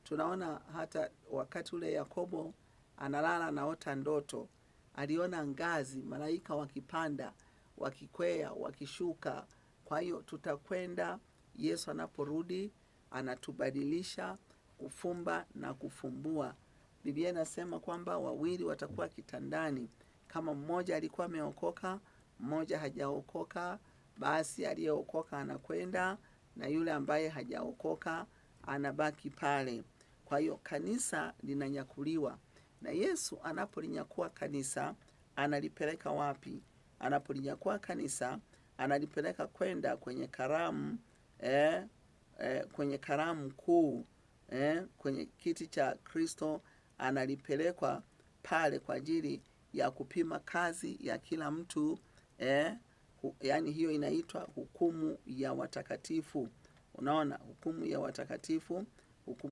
tunaona hata wakati ule Yakobo analala anaota ndoto, aliona ngazi, malaika wakipanda, wakikwea, wakishuka. Kwa hiyo tutakwenda, Yesu anaporudi anatubadilisha, kufumba na kufumbua. Biblia inasema kwamba wawili watakuwa kitandani, kama mmoja alikuwa ameokoka, mmoja hajaokoka, basi aliyeokoka anakwenda na yule ambaye hajaokoka anabaki pale. Kwa hiyo kanisa linanyakuliwa, na Yesu anapolinyakua kanisa analipeleka wapi? Anapolinyakua kanisa analipeleka kwenda kwenye karamu, kwenye karamu kuu, kwenye kiti cha Kristo. Analipelekwa pale kwa ajili ya kupima kazi ya kila mtu, yani hiyo inaitwa hukumu ya watakatifu. Unaona, hukumu ya watakatifu, hukumu